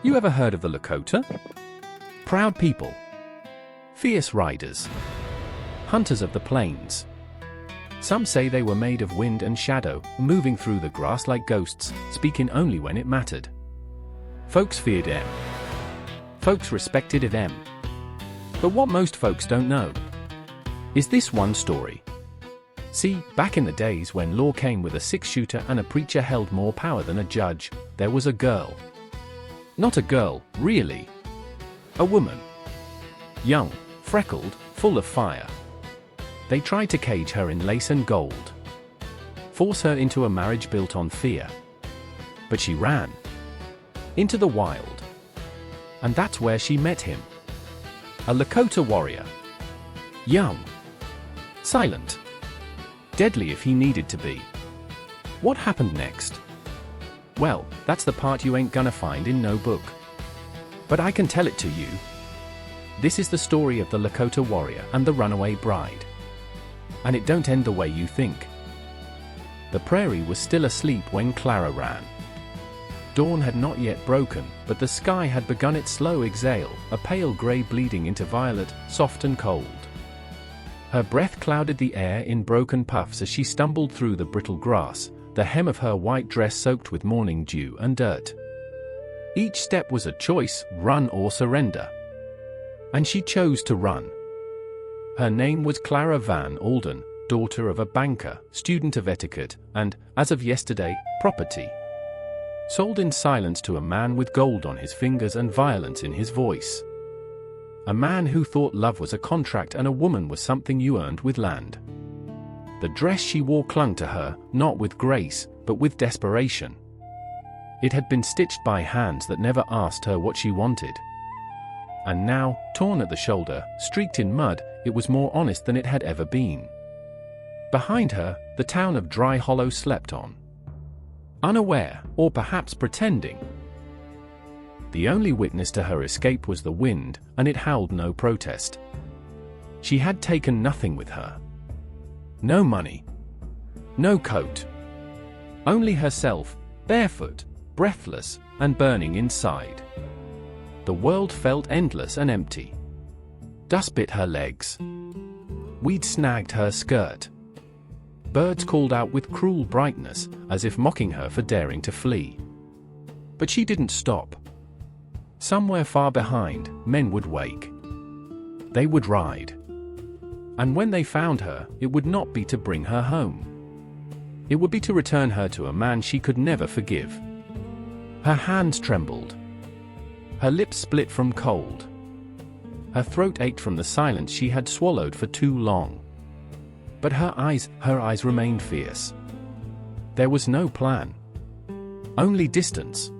You ever heard of the Lakota? Proud people. Fierce riders. Hunters of the plains. Some say they were made of wind and shadow, moving through the grass like ghosts, speaking only when it mattered. Folks feared them. Folks respected them. But what most folks don't know is this one story. See, back in the days when law came with a six-shooter and a preacher held more power than a judge, there was a girl. Not a girl, really. A woman. Young, freckled, full of fire. They tried to cage her in lace and gold. Force her into a marriage built on fear. But she ran. Into the wild. And that's where she met him. A Lakota warrior. Young. Silent. Deadly if he needed to be. What happened next? Well, that's the part you ain't gonna find in no book. But I can tell it to you. This is the story of the Lacota warrior and the runaway bride. And it don't end the way you think. The prairie was still asleep when Clara ran. Dawn had not yet broken, but the sky had begun its slow exhale, a pale gray bleeding into violet, soft and cold. Her breath clouded the air in broken puffs as she stumbled through the brittle grass, the hem of her white dress soaked with morning dew and dirt. Each step was a choice, run or surrender. And she chose to run. Her name was Clara Van Alden, daughter of a banker, student of etiquette, and, as of yesterday, property. Sold in silence to a man with gold on his fingers and violence in his voice. A man who thought love was a contract and a woman was something you earned with land. The dress she wore clung to her, not with grace, but with desperation. It had been stitched by hands that never asked her what she wanted. And now, torn at the shoulder, streaked in mud, it was more honest than it had ever been. Behind her, the town of Dry Hollow slept on. Unaware, or perhaps pretending. The only witness to her escape was the wind, and it howled no protest. She had taken nothing with her. No money. No coat. Only herself, barefoot, breathless, and burning inside. The world felt endless and empty. Dust bit her legs. Weed snagged her skirt. Birds called out with cruel brightness, as if mocking her for daring to flee. But she didn't stop. Somewhere far behind, men would wake. They would ride. And when they found her, it would not be to bring her home. It would be to return her to a man she could never forgive. Her hands trembled. Her lips split from cold. Her throat ached from the silence she had swallowed for too long. But her eyes remained fierce. There was no plan. Only distance.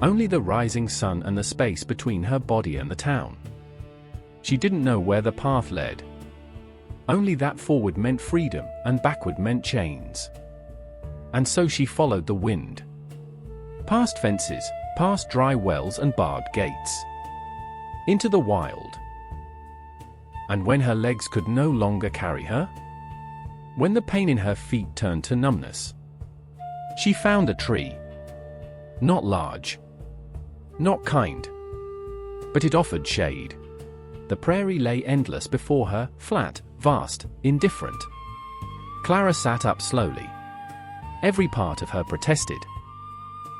Only the rising sun and the space between her body and the town. She didn't know where the path led. Only that forward meant freedom and backward meant chains. And so she followed the wind. Past fences, past dry wells and barred gates. Into the wild. And when her legs could no longer carry her, when the pain in her feet turned to numbness, she found a tree. Not large. Not kind. But it offered shade. The prairie lay endless before her, flat, vast, indifferent. Clara sat up slowly. Every part of her protested.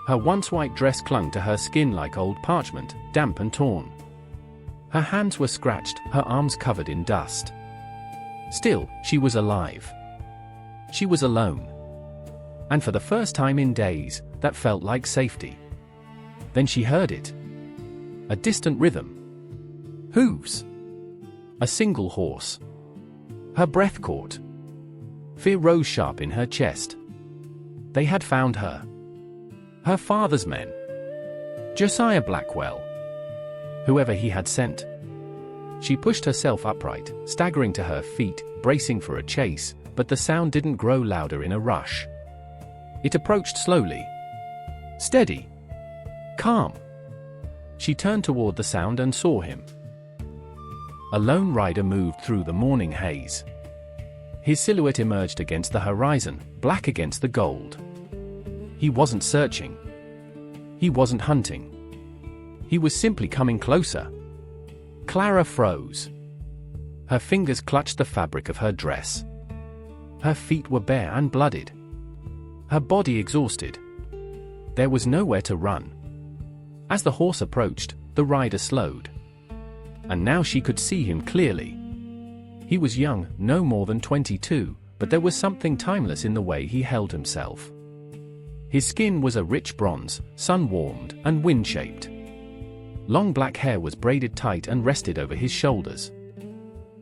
Her once white dress clung to her skin like old parchment, damp and torn. Her hands were scratched, her arms covered in dust. Still, she was alive. She was alone. And for the first time in days, that felt like safety. Then she heard it. A distant rhythm. Hooves. A single horse. Her breath caught. Fear rose sharp in her chest. They had found her. Her father's men. Josiah Blackwell. Whoever he had sent. She pushed herself upright, staggering to her feet, bracing for a chase, but the sound didn't grow louder in a rush. It approached slowly. Steady. Calm. She turned toward the sound and saw him. A lone rider moved through the morning haze. His silhouette emerged against the horizon, black against the gold. He wasn't searching. He wasn't hunting. He was simply coming closer. Clara froze. Her fingers clutched the fabric of her dress. Her feet were bare and blooded. Her body exhausted. There was nowhere to run. As the horse approached, the rider slowed. And now she could see him clearly. He was young, no more than 22, but there was something timeless in the way he held himself. His skin was a rich bronze, sun-warmed and wind-shaped. Long black hair was braided tight and rested over his shoulders.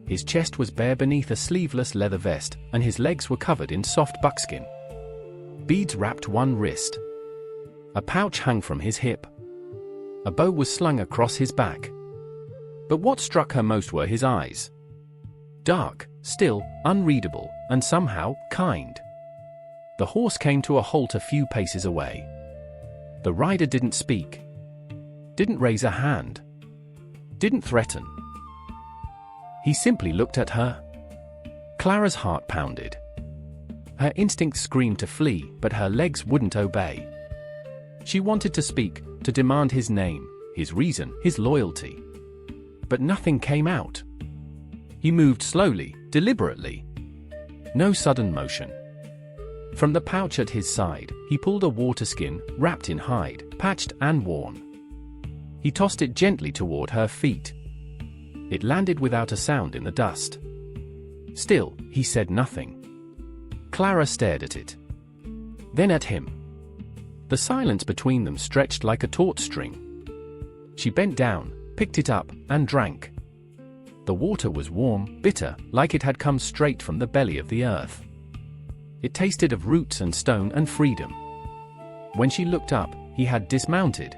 His chest was bare beneath a sleeveless leather vest, and his legs were covered in soft buckskin. Beads wrapped one wrist. A pouch hung from his hip. A bow was slung across his back. But what struck her most were his eyes. Dark, still, unreadable, and somehow kind. The horse came to a halt a few paces away. The rider didn't speak. Didn't raise a hand. Didn't threaten. He simply looked at her. Clara's heart pounded. Her instinct screamed to flee, but her legs wouldn't obey. She wanted to speak, to demand his name, his reason, his loyalty. But nothing came out. He moved slowly, deliberately. No sudden motion. From the pouch at his side, he pulled a water skin, wrapped in hide, patched and worn. He tossed it gently toward her feet. It landed without a sound in the dust. Still, he said nothing. Clara stared at it. Then at him. The silence between them stretched like a taut string. She bent down, picked it up, and drank. The water was warm, bitter, like it had come straight from the belly of the earth. It tasted of roots and stone and freedom. When she looked up, he had dismounted.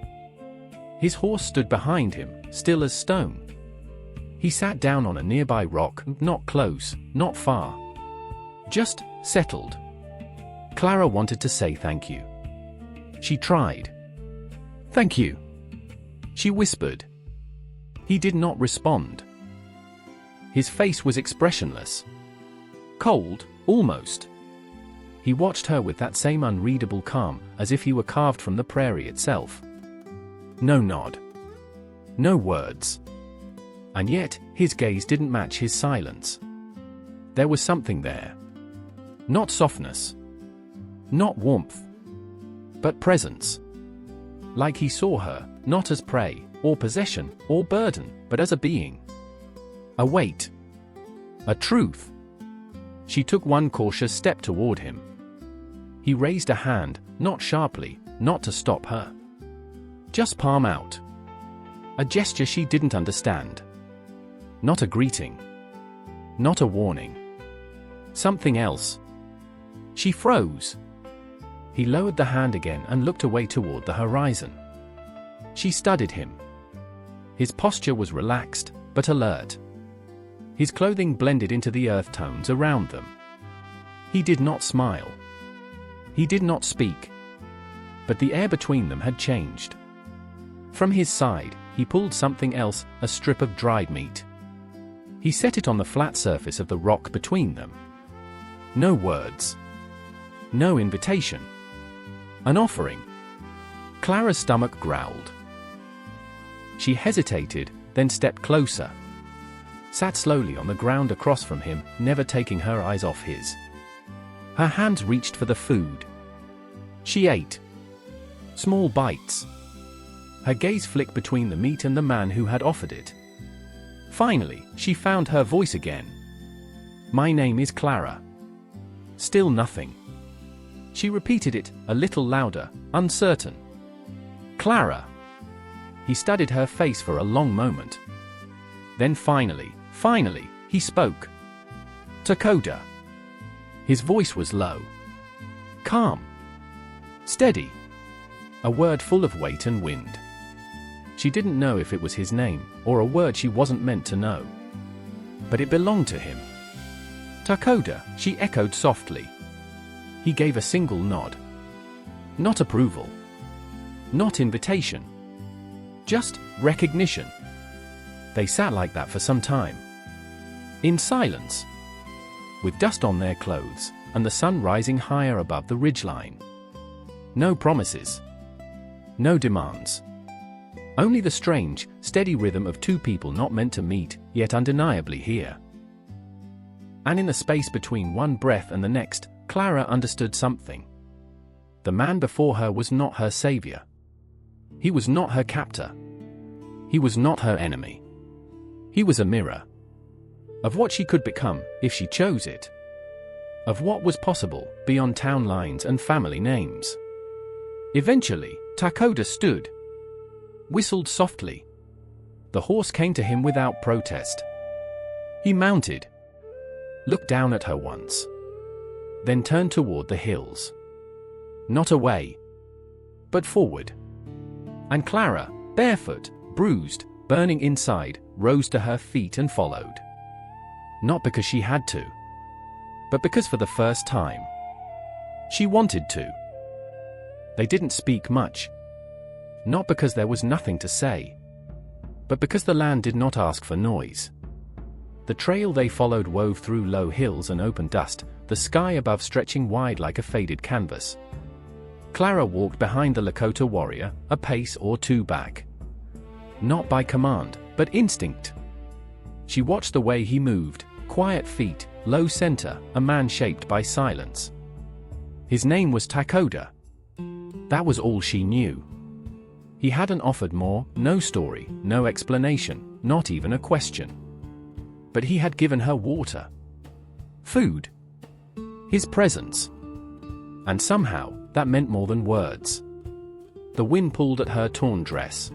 His horse stood behind him, still as stone. He sat down on a nearby rock, not close, not far. Just settled. Clara wanted to say thank you. She tried. "Thank you," she whispered. He did not respond. His face was expressionless. Cold, almost. He watched her with that same unreadable calm, as if he were carved from the prairie itself. No nod. No words. And yet, his gaze didn't match his silence. There was something there. Not softness. Not warmth. But presence. Like he saw her, not as prey, or possession, or burden, but as a being. A weight. A truth. She took one cautious step toward him. He raised a hand, not sharply, not to stop her. Just palm out. A gesture she didn't understand. Not a greeting. Not a warning. Something else. She froze. He lowered the hand again and looked away toward the horizon. She studied him. His posture was relaxed, but alert. His clothing blended into the earth tones around them. He did not smile. He did not speak. But the air between them had changed. From his side, he pulled something else, a strip of dried meat. He set it on the flat surface of the rock between them. No words. No invitation. An offering. Clara's stomach growled. She hesitated, then stepped closer. Sat slowly on the ground across from him, never taking her eyes off his. Her hands reached for the food. She ate. Small bites. Her gaze flicked between the meat and the man who had offered it. Finally, she found her voice again. "My name is Clara." Still nothing. She repeated it, a little louder, uncertain. "Clara." He studied her face for a long moment. Then finally, he spoke. "Lakota." His voice was low. Calm. Steady. A word full of weight and wind. She didn't know if it was his name, or a word she wasn't meant to know. But it belonged to him. "Lakota," she echoed softly. He gave a single nod. Not approval. Not invitation. Just recognition. They sat like that for some time. In silence. With dust on their clothes, and the sun rising higher above the ridgeline. No promises. No demands. Only the strange, steady rhythm of two people not meant to meet, yet undeniably here. And in the space between one breath and the next, Clara understood something. The man before her was not her savior. He was not her captor. He was not her enemy. He was a mirror of what she could become, if she chose it. Of what was possible, beyond town lines and family names. Eventually, Lakota stood, whistled softly. The horse came to him without protest. He mounted, looked down at her once, then turned toward the hills. Not away, but forward. And Clara, barefoot, bruised, burning inside, rose to her feet and followed. Not because she had to, but because for the first time, she wanted to. They didn't speak much. Not because there was nothing to say, but because the land did not ask for noise. The trail they followed wove through low hills and open dust, the sky above stretching wide like a faded canvas. Clara walked behind the Lacota warrior, a pace or two back. Not by command, but instinct. She watched the way he moved, quiet feet, low center, a man shaped by silence. His name was Lakota. That was all she knew. He hadn't offered more, no story, no explanation, not even a question. But he had given her water, food, his presence. And somehow, that meant more than words. The wind pulled at her torn dress.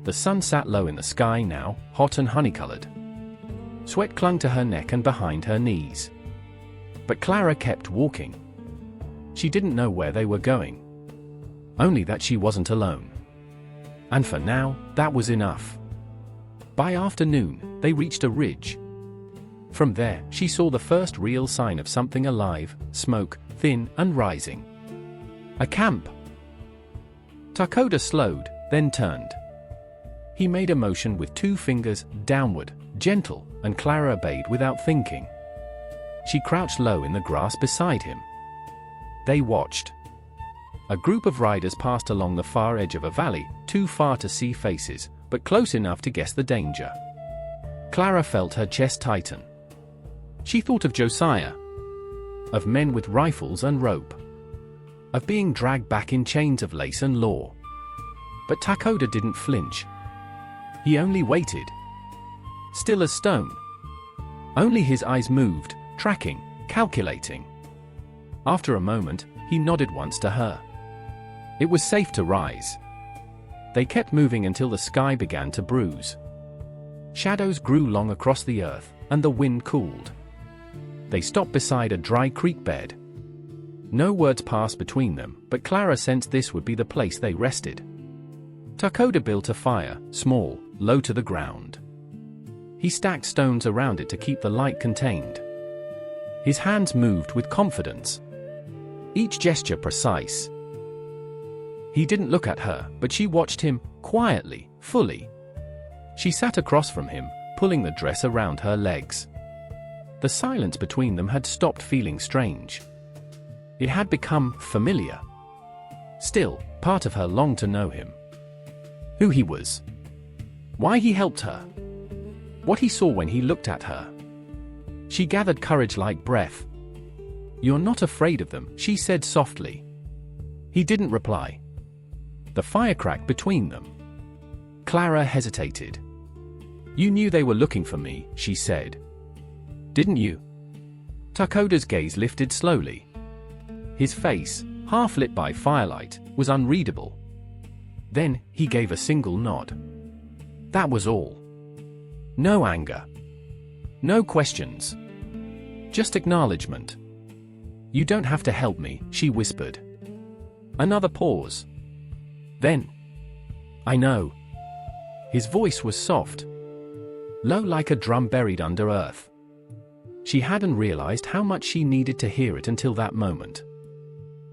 The sun sat low in the sky now, hot and honey-colored. Sweat clung to her neck and behind her knees. But Clara kept walking. She didn't know where they were going. Only that she wasn't alone. And for now, that was enough. By afternoon, they reached a ridge. From there, she saw the first real sign of something alive, smoke, thin and rising. A camp. Lakota slowed, then turned. He made a motion with two fingers, downward, gentle, and Clara obeyed without thinking. She crouched low in the grass beside him. They watched. A group of riders passed along the far edge of a valley, too far to see faces, but close enough to guess the danger. Clara felt her chest tighten. She thought of Josiah, of men with rifles and rope, of being dragged back in chains of lace and law. But Lakota didn't flinch. He only waited, still as stone. Only his eyes moved, tracking, calculating. After a moment, he nodded once to her. It was safe to rise. They kept moving until the sky began to bruise. Shadows grew long across the earth, and the wind cooled. They stopped beside a dry creek bed. No words passed between them, but Clara sensed this would be the place they rested. Lakota built a fire, small, low to the ground. He stacked stones around it to keep the light contained. His hands moved with confidence, each gesture precise. He didn't look at her, but she watched him, quietly, fully. She sat across from him, pulling the dress around her legs. The silence between them had stopped feeling strange. It had become familiar. Still, part of her longed to know him. Who he was. Why he helped her. What he saw when he looked at her. She gathered courage like breath. "You're not afraid of them," she said softly. He didn't reply. The fire cracked between them. Clara hesitated. "You knew they were looking for me," she said. "Didn't you?" Lakota's gaze lifted slowly. His face, half lit by firelight, was unreadable. Then, he gave a single nod. That was all. No anger. No questions. Just acknowledgement. "You don't have to help me," she whispered. Another pause. Then, "I know." His voice was soft, low like a drum buried under earth. She hadn't realized how much she needed to hear it until that moment.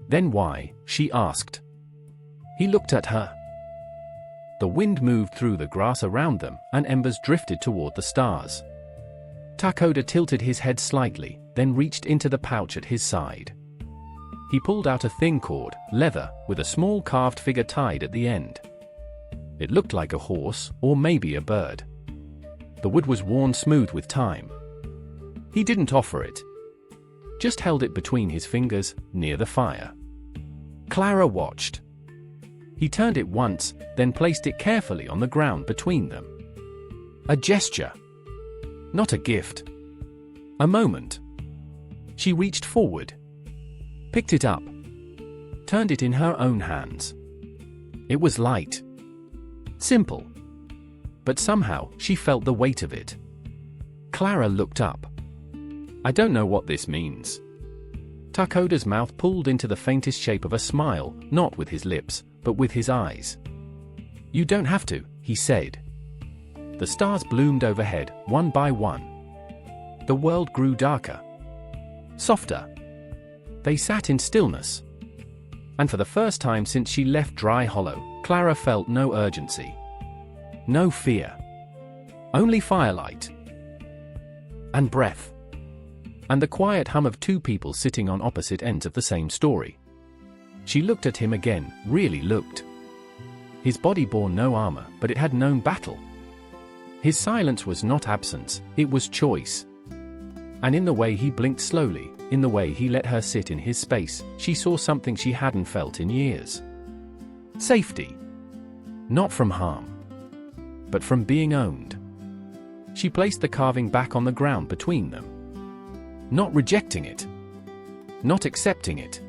"Then why?" she asked. He looked at her. The wind moved through the grass around them, and embers drifted toward the stars. Lakota tilted his head slightly, then reached into the pouch at his side. He pulled out a thin cord, leather, with a small carved figure tied at the end. It looked like a horse, or maybe a bird. The wood was worn smooth with time. He didn't offer it. Just held it between his fingers, near the fire. Clara watched. He turned it once, then placed it carefully on the ground between them. A gesture. Not a gift. A moment. She reached forward. Picked it up. Turned it in her own hands. It was light. Simple. But somehow, she felt the weight of it. Clara looked up. I don't know what this means. Lakota's mouth pulled into the faintest shape of a smile, not with his lips, but with his eyes. You don't have to, he said. The stars bloomed overhead, one by one. The world grew darker. Softer. They sat in stillness. And for the first time since she left Dry Hollow, Clara felt no urgency. No fear. Only firelight. And breath. And the quiet hum of two people sitting on opposite ends of the same story. She looked at him again, really looked. His body bore no armor, but it had known battle. His silence was not absence, it was choice. And in the way he blinked slowly, in the way he let her sit in his space, she saw something she hadn't felt in years. Safety. Not from harm. But from being owned. She placed the carving back on the ground between them. Not rejecting it. Not accepting it.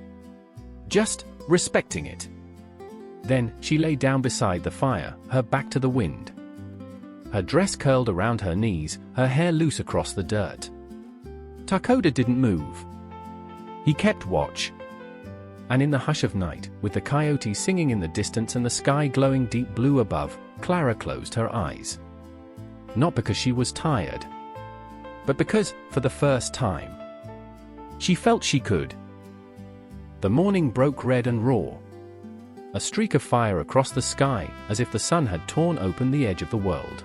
Just respecting it. Then, she lay down beside the fire, her back to the wind. Her dress curled around her knees, her hair loose across the dirt. Lakota didn't move. He kept watch. And in the hush of night, with the coyotes singing in the distance and the sky glowing deep blue above, Clara closed her eyes. Not because she was tired, but because, for the first time, she felt she could. The morning broke red and raw. A streak of fire across the sky, as if the sun had torn open the edge of the world.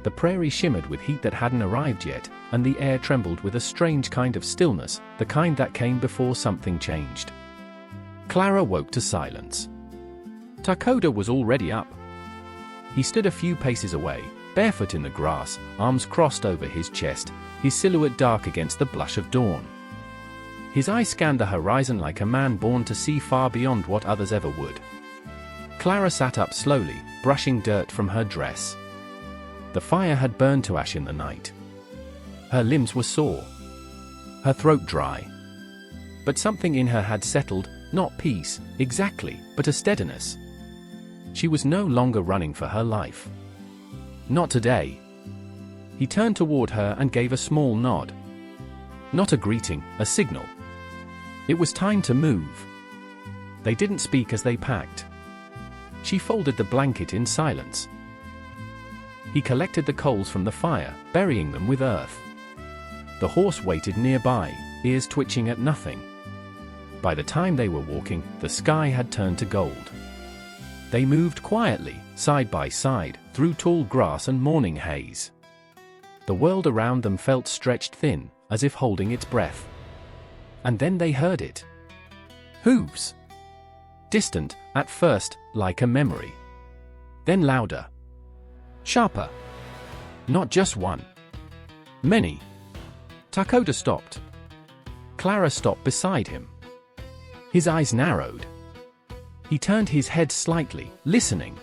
The prairie shimmered with heat that hadn't arrived yet, and the air trembled with a strange kind of stillness, the kind that came before something changed. Clara woke to silence. Lakota was already up. He stood a few paces away, barefoot in the grass, arms crossed over his chest, his silhouette dark against the blush of dawn. His eyes scanned the horizon like a man born to see far beyond what others ever would. Clara sat up slowly, brushing dirt from her dress. The fire had burned to ash in the night. Her limbs were sore. Her throat dry. But something in her had settled, not peace, exactly, but a steadiness. She was no longer running for her life. Not today. He turned toward her and gave a small nod. Not a greeting, a signal. It was time to move. They didn't speak as they packed. She folded the blanket in silence. He collected the coals from the fire, burying them with earth. The horse waited nearby, ears twitching at nothing. By the time they were walking, the sky had turned to gold. They moved quietly, side by side, through tall grass and morning haze. The world around them felt stretched thin, as if holding its breath. And then they heard it. Hooves. Distant, at first, like a memory. Then louder. Sharper. Not just one. Many. Lakota stopped. Clara stopped beside him. His eyes narrowed. He turned his head slightly, listening.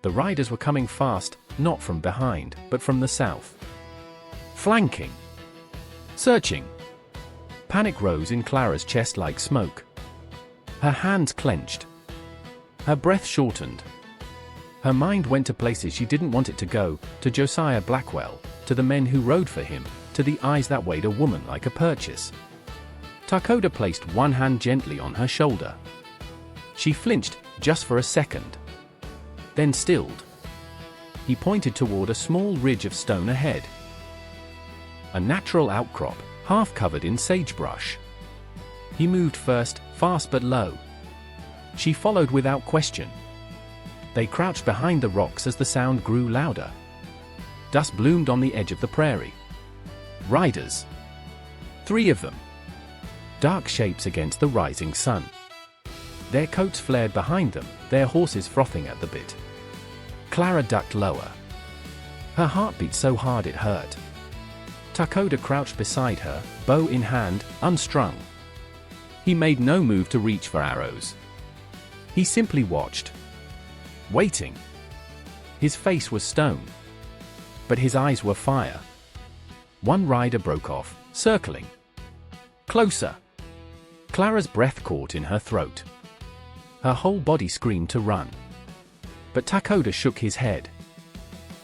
The riders were coming fast, not from behind, but from the south. Flanking. Searching. Panic rose in Clara's chest like smoke. Her hands clenched. Her breath shortened. Her mind went to places she didn't want it to go, to Josiah Blackwell, to the men who rode for him, to the eyes that weighed a woman like a purchase. Lakota placed one hand gently on her shoulder. She flinched, just for a second. Then stilled. He pointed toward a small ridge of stone ahead. A natural outcrop, half covered in sagebrush. He moved first, fast but low. She followed without question. They crouched behind the rocks as the sound grew louder. Dust bloomed on the edge of the prairie. Riders. 3 of them. Dark shapes against the rising sun. Their coats flared behind them, their horses frothing at the bit. Clara ducked lower. Her heart beat so hard it hurt. Lakota crouched beside her, bow in hand, unstrung. He made no move to reach for arrows. He simply watched. Waiting. His face was stone. But his eyes were fire. One rider broke off, circling. Closer. Clara's breath caught in her throat. Her whole body screamed to run. But Lakota shook his head.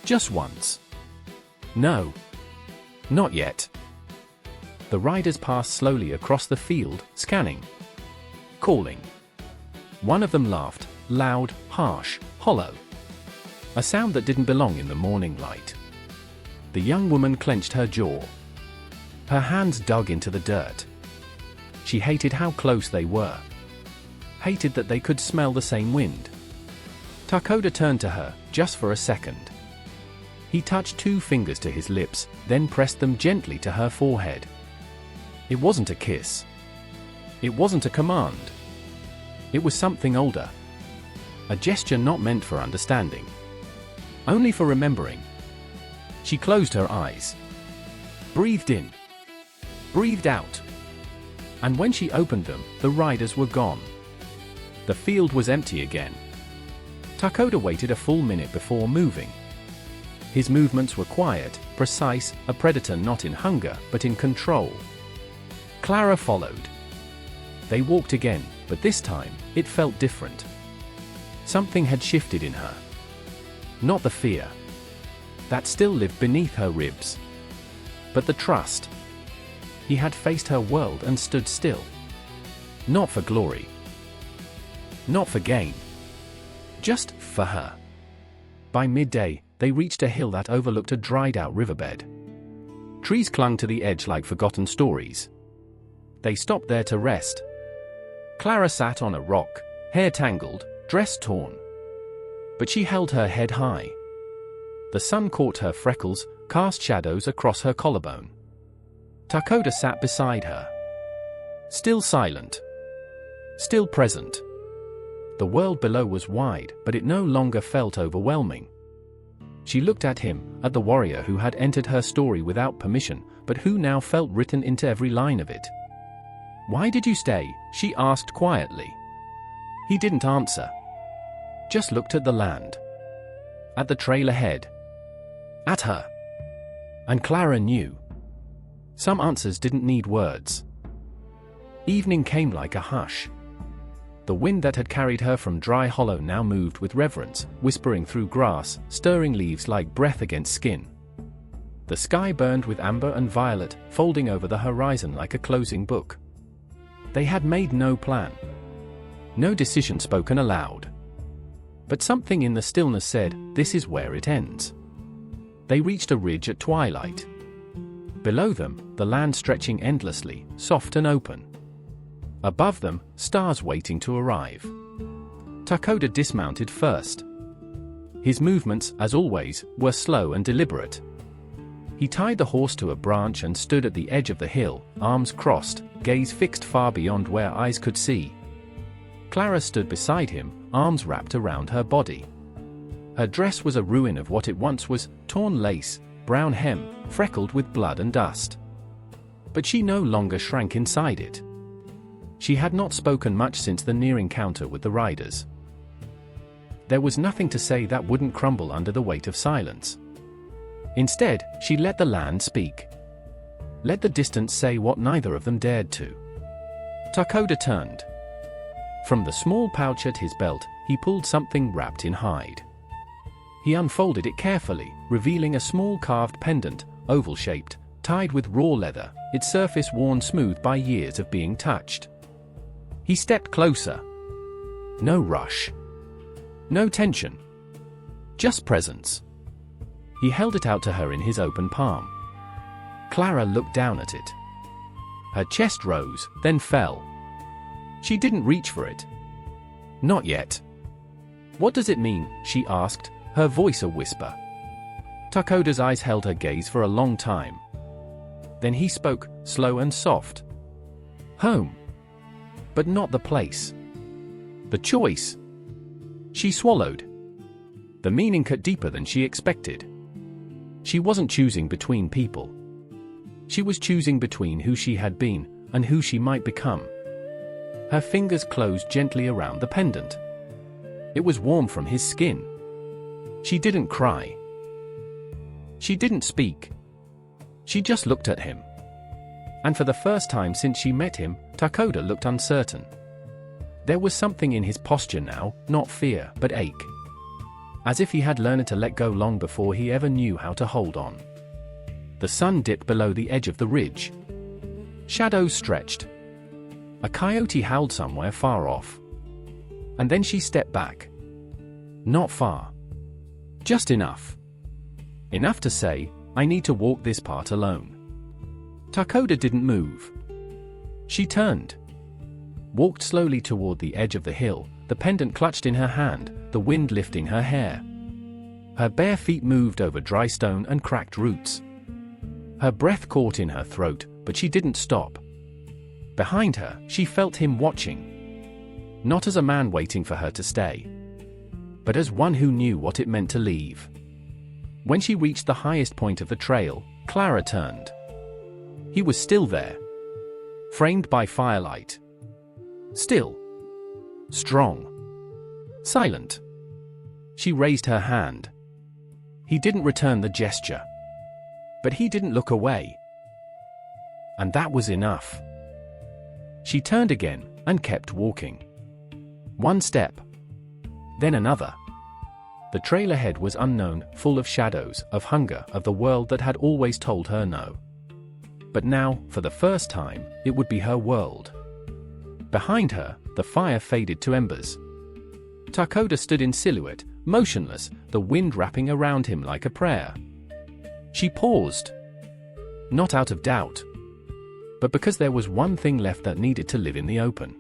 Just once. No. Not yet. The riders passed slowly across the field, scanning. Calling. One of them laughed, loud, harsh, hollow. A sound that didn't belong in the morning light. The young woman clenched her jaw. Her hands dug into the dirt. She hated how close they were. Hated that they could smell the same wind. Lakota turned to her, just for a second. He touched 2 fingers to his lips, then pressed them gently to her forehead. It wasn't a kiss. It wasn't a command. It was something older. A gesture not meant for understanding. Only for remembering. She closed her eyes. Breathed in. Breathed out. And when she opened them, the riders were gone. The field was empty again. Lakota waited a full minute before moving. His movements were quiet, precise, a predator not in hunger, but in control. Clara followed. They walked again, but this time, it felt different. Something had shifted in her. Not the fear. That still lived beneath her ribs. But the trust. He had faced her world and stood still. Not for glory. Not for gain. Just for her. By midday, they reached a hill that overlooked a dried-out riverbed. Trees clung to the edge like forgotten stories. They stopped there to rest. Clara sat on a rock, hair tangled, dress torn. But she held her head high. The sun caught her freckles, cast shadows across her collarbone. Lakota sat beside her. Still silent. Still present. The world below was wide, but it no longer felt overwhelming. She looked at him, at the warrior who had entered her story without permission, but who now felt written into every line of it. "Why did you stay?" she asked quietly. He didn't answer. Just looked at the land. At the trail ahead. At her. And Clara knew. Some answers didn't need words. Evening came like a hush. The wind that had carried her from Dry Hollow now moved with reverence, whispering through grass, stirring leaves like breath against skin. The sky burned with amber and violet, folding over the horizon like a closing book. They had made no plan. No decision spoken aloud. But something in the stillness said, this is where it ends. They reached a ridge at twilight. Below them, the land stretching endlessly, soft and open. Above them, stars waiting to arrive. Lakota dismounted first. His movements, as always, were slow and deliberate. He tied the horse to a branch and stood at the edge of the hill, arms crossed, gaze fixed far beyond where eyes could see. Clara stood beside him, arms wrapped around her body. Her dress was a ruin of what it once was, torn lace, brown hem, freckled with blood and dust. But she no longer shrank inside it. She had not spoken much since the near encounter with the riders. There was nothing to say that wouldn't crumble under the weight of silence. Instead, she let the land speak. Let the distance say what neither of them dared to. Lakota turned. From the small pouch at his belt, he pulled something wrapped in hide. He unfolded it carefully, revealing a small carved pendant, oval-shaped, tied with raw leather, its surface worn smooth by years of being touched. He stepped closer. No rush. No tension. Just presence. He held it out to her in his open palm. Clara looked down at it. Her chest rose, then fell. She didn't reach for it. Not yet. "What does it mean?" she asked, her voice a whisper. Lakota's eyes held her gaze for a long time. Then he spoke, slow and soft. "Home. But not the place. The choice." She swallowed. The meaning cut deeper than she expected. She wasn't choosing between people. She was choosing between who she had been and who she might become. Her fingers closed gently around the pendant. It was warm from his skin. She didn't cry. She didn't speak. She just looked at him. And for the first time since she met him, Lakota looked uncertain. There was something in his posture now, not fear, but ache. As if he had learned to let go long before he ever knew how to hold on. The sun dipped below the edge of the ridge. Shadows stretched. A coyote howled somewhere far off. And then she stepped back. Not far. Just enough. Enough to say, I need to walk this part alone. Lakota didn't move. She turned. Walked slowly toward the edge of the hill, the pendant clutched in her hand, the wind lifting her hair. Her bare feet moved over dry stone and cracked roots. Her breath caught in her throat, but she didn't stop. Behind her, she felt him watching. Not as a man waiting for her to stay, but as one who knew what it meant to leave. When she reached the highest point of the trail, Clara turned. He was still there. Framed by firelight. Still. Strong. Silent. She raised her hand. He didn't return the gesture. But he didn't look away. And that was enough. She turned again and kept walking. One step. Then another. The trail ahead was unknown, full of shadows, of hunger, of the world that had always told her no. But now, for the first time, it would be her world. Behind her, the fire faded to embers. Lakota stood in silhouette, motionless, the wind wrapping around him like a prayer. She paused. Not out of doubt, but because there was one thing left that needed to live in the open.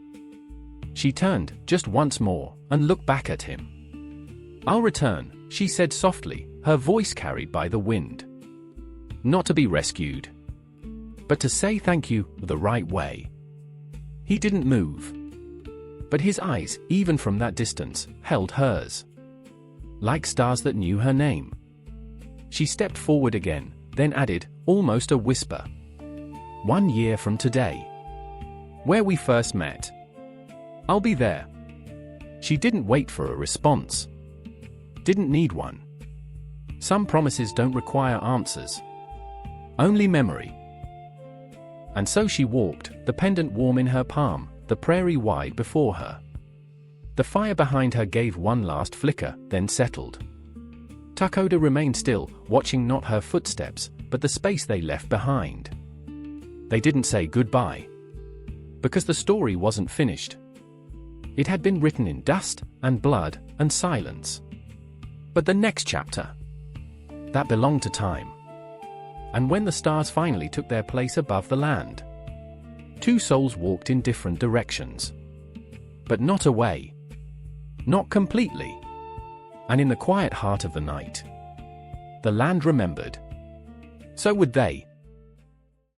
She turned, just once more, and looked back at him. I'll return, she said softly, her voice carried by the wind. Not to be rescued, but to say thank you the right way. He didn't move. But his eyes, even from that distance, held hers. Like stars that knew her name. She stepped forward again, then added, almost a whisper. 1 year from today. Where we first met. I'll be there. She didn't wait for a response. Didn't need one. Some promises don't require answers. Only memory. And so she walked, the pendant warm in her palm, the prairie wide before her. The fire behind her gave one last flicker, then settled. Lakota remained still, watching not her footsteps, but the space they left behind. They didn't say goodbye. Because the story wasn't finished. It had been written in dust, and blood, and silence. But the next chapter, that belonged to time. And when the stars finally took their place above the land, two souls walked in different directions. But not away. Not completely. And in the quiet heart of the night, the land remembered. So would they.